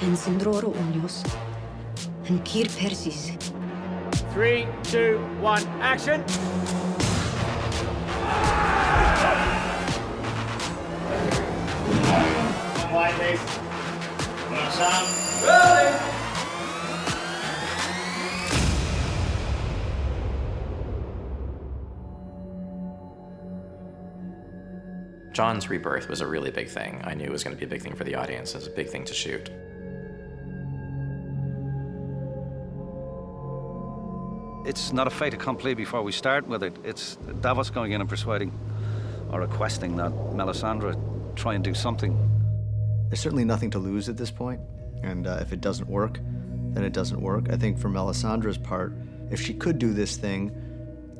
En syndroro unios. En kir persis. 3, 2, 1, action! Wide, please. Sound. Rolling! John's rebirth was a really big thing. I knew it was going to be a big thing for the audience. It was a big thing to shoot. It's not a fait accompli before we start with it. It's Davos going in and persuading or requesting that Melisandre try and do something. There's certainly nothing to lose at this point, and if it doesn't work, then it doesn't work. I think for Melisandre's part, if she could do this thing,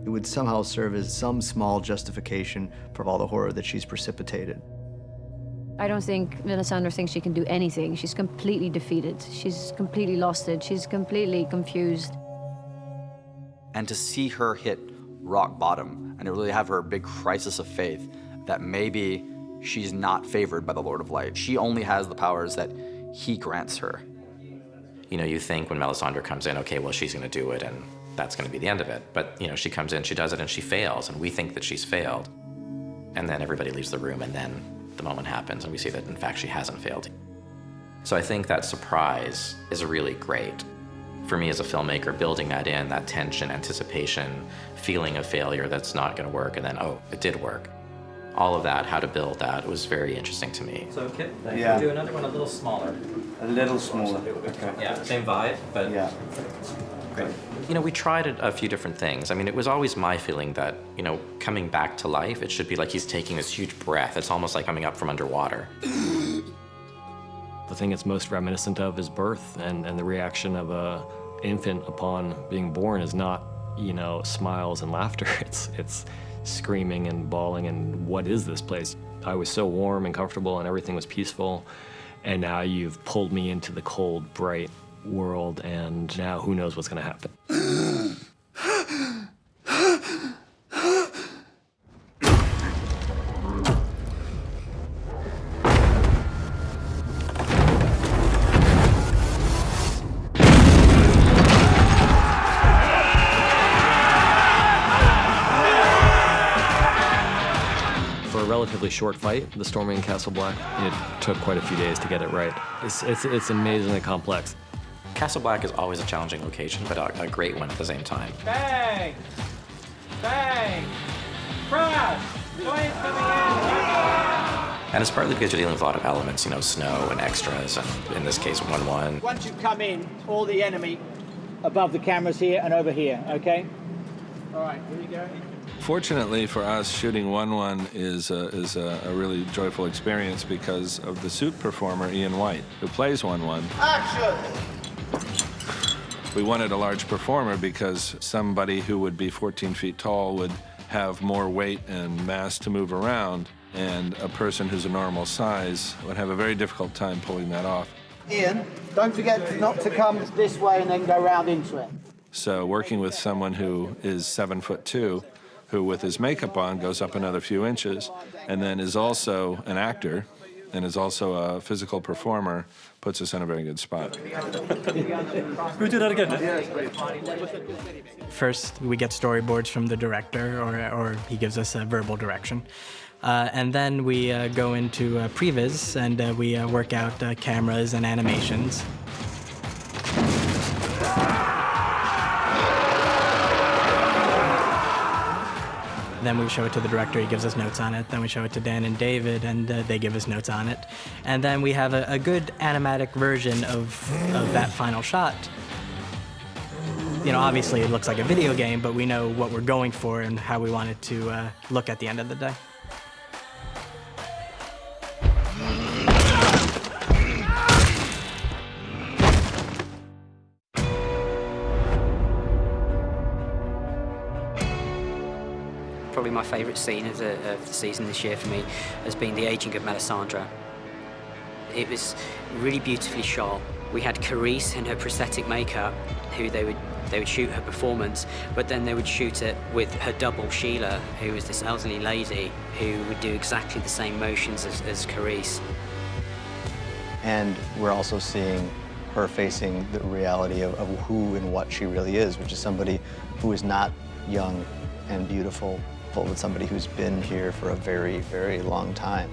it would somehow serve as some small justification for all the horror that she's precipitated. I don't think Melisandre thinks she can do anything. She's completely defeated. She's completely lost it. She's completely confused. And to see her hit rock bottom and to really have her big crisis of faith that maybe she's not favored by the Lord of Light. She only has the powers that he grants her. You know, you think when Melisandre comes in, okay, well, she's going to do it, and that's going to be the end of it. But, you know, she comes in, she does it, and she fails, and we think that she's failed. And then everybody leaves the room, and then the moment happens, and we see that, in fact, she hasn't failed. So I think that surprise is really great. For me as a filmmaker, building that in, that tension, anticipation, feeling of failure that's not going to work, and then, oh, it did work. All of that, how to build that, was very interesting to me. So, Kit, yeah. Do another one a little smaller. A little smaller. Okay. Yeah, same vibe, but... Yeah. Great. You know, we tried a few different things. I mean, it was always my feeling that, you know, coming back to life, it should be like he's taking this huge breath. It's almost like coming up from underwater. The thing it's most reminiscent of is birth, and the reaction of a infant upon being born is not, you know, smiles and laughter. It's screaming and bawling and what is this place? I was so warm and comfortable and everything was peaceful, and now you've pulled me into the cold, bright world, and now who knows what's going to happen. Relatively short fight, the storming in Castle Black. It took quite a few days to get it right. It's amazingly complex. Castle Black is always a challenging location, but a great one at the same time. Bang! Bang! Crash! Flames coming in! And it's partly because you're dealing with a lot of elements, you know, snow and extras, and in this case, 1-1. Once you come in, all the enemy above the cameras here and over here, okay? All right, here you go. Fortunately for us, shooting 1-1 is a really joyful experience because of the suit performer, Ian White, who plays 1-1. Action! We wanted a large performer because somebody who would be 14 feet tall would have more weight and mass to move around, and a person who's a normal size would have a very difficult time pulling that off. Ian, don't forget not to come this way and then go round into it. So working with someone who is 7'2", who with his makeup on goes up another few inches, and then is also an actor and is also a physical performer, puts us in a very good spot. Can we do that again? First, we get storyboards from the director, or he gives us a verbal direction. And then we go into previs, and we work out cameras and animations. Then we show it to the director, he gives us notes on it. Then we show it to Dan and David, and they give us notes on it. And then we have a good animatic version of that final shot. You know, obviously it looks like a video game, but we know what we're going for and how we want it to look at the end of the day. Probably my favourite scene of the season this year for me has been the aging of Melisandre. It was really beautifully shot. We had Carice in her prosthetic makeup, who they would shoot her performance, but then they would shoot it with her double Sheila, who was this elderly lady who would do exactly the same motions as Carice. And we're also seeing her facing the reality of who and what she really is, which is somebody who is not young and beautiful, but somebody who's been here for a very, very long time.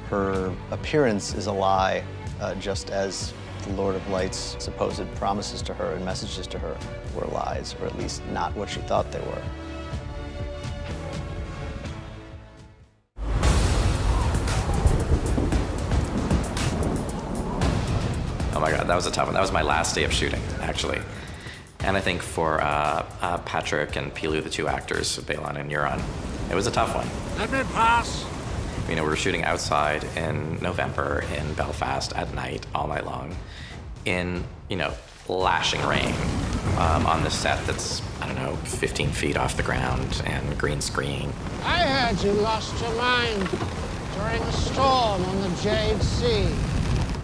Her appearance is a lie, just as the Lord of Light's supposed promises to her and messages to her were lies, or at least not what she thought they were. Oh my God, that was a tough one. That was my last day of shooting, actually. And I think for Patrick and Pilu, the two actors, Balon and Euron, it was a tough one. Let me pass. You know, we were shooting outside in November in Belfast at night, all night long, in, you know, lashing rain on the set that's, I don't know, 15 feet off the ground and green screen. I heard you lost your mind during a storm on the Jade Sea.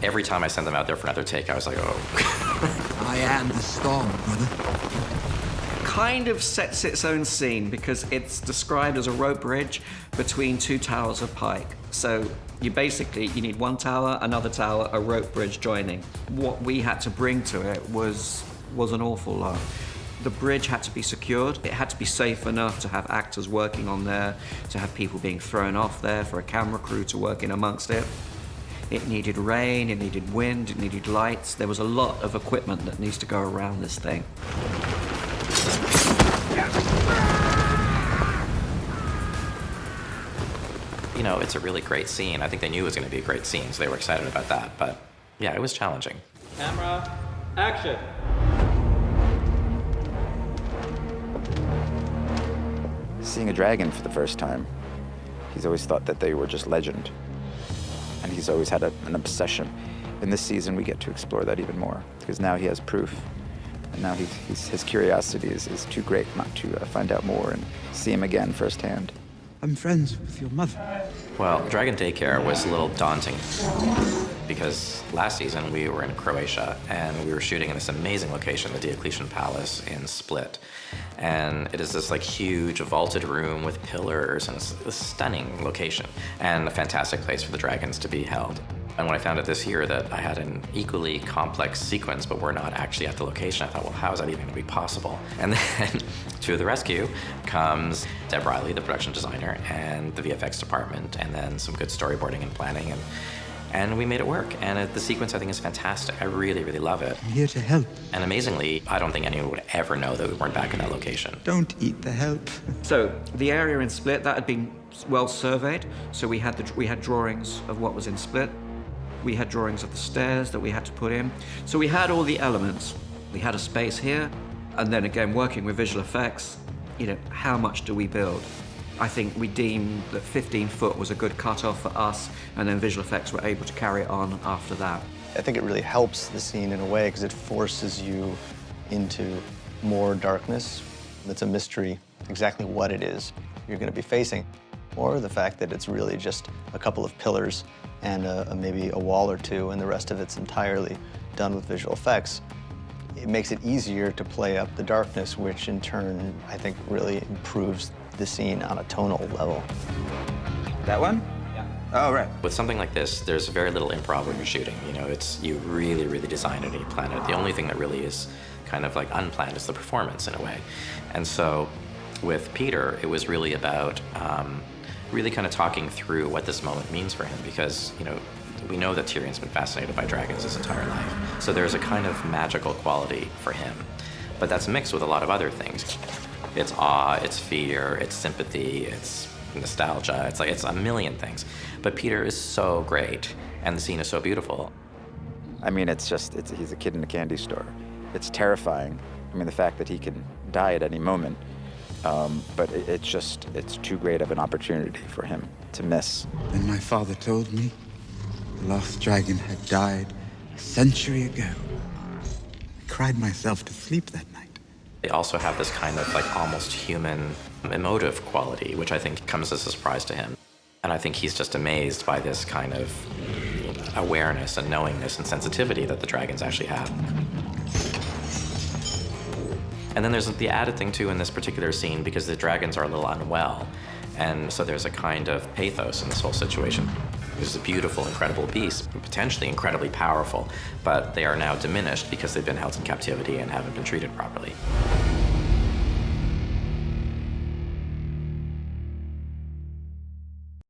Every time I sent them out there for another take, I was like, oh. I am the storm, brother. Kind of sets its own scene because it's described as a rope bridge between two towers of pike. So you need one tower, another tower, a rope bridge joining. What we had to bring to it was an awful lot. The bridge had to be secured. It had to be safe enough to have actors working on there, to have people being thrown off there, for a camera crew to work in amongst it. It needed rain, it needed wind, it needed lights. There was a lot of equipment that needs to go around this thing. You know, it's a really great scene. I think they knew it was going to be a great scene, so they were excited about that. But yeah, it was challenging. Camera, action. Seeing a dragon for the first time, he's always thought that they were just legend. And he's always had an obsession. In this season, we get to explore that even more, because now he has proof. And now his curiosity is too great not to find out more and see him again firsthand. I'm friends with your mother. Well, Dragon Daycare was a little daunting because last season we were in Croatia and we were shooting in this amazing location, the Diocletian Palace in Split. And it is this like huge vaulted room with pillars, and it's a stunning location and a fantastic place for the dragons to be held. And when I found out this year that I had an equally complex sequence, but we're not actually at the location, I thought, well, how is that even going to be possible? And then to the rescue comes Deb Riley, the production designer, and the VFX department, and then some good storyboarding and planning, and we made it work. And the sequence, I think, is fantastic. I really, really love it. I'm here to help. And amazingly, I don't think anyone would ever know that we weren't back in that location. Don't eat the help. So the area in Split, that had been well surveyed. So we had drawings of what was in Split. We had drawings of the stairs that we had to put in. So we had all the elements. We had a space here, and then again, working with visual effects, you know, how much do we build? I think we deemed that 15 foot was a good cutoff for us, and then visual effects were able to carry it on after that. I think it really helps the scene in a way because it forces you into more darkness. It's a mystery exactly what it is you're going to be facing, or the fact that it's really just a couple of pillars and maybe a wall or two, and the rest of it's entirely done with visual effects. It makes it easier to play up the darkness, which in turn, I think, really improves the scene on a tonal level. That one? Yeah. Oh, right. With something like this, there's very little improv when you're shooting. You know, you really, really design it and you plan it. The only thing that really is kind of like unplanned is the performance in a way. And so with Peter, it was really about really kind of talking through what this moment means for him, because, you know, we know that Tyrion's been fascinated by dragons his entire life. So there's a kind of magical quality for him. But that's mixed with a lot of other things. It's awe, it's fear, it's sympathy, it's nostalgia, it's a million things. But Peter is so great, and the scene is so beautiful. I mean, he's a kid in a candy store. It's terrifying. I mean, the fact that he can die at any moment, but it's too great of an opportunity for him to miss. Then my father told me the lost dragon had died a century ago. I cried myself to sleep that night. They also have this kind of like almost human emotive quality, which I think comes as a surprise to him. And I think he's just amazed by this kind of awareness and knowingness and sensitivity that the dragons actually have. And then there's the added thing too in this particular scene, because the dragons are a little unwell. And so there's a kind of pathos in this whole situation. There's a beautiful, incredible beast, potentially incredibly powerful, but they are now diminished because they've been held in captivity and haven't been treated properly.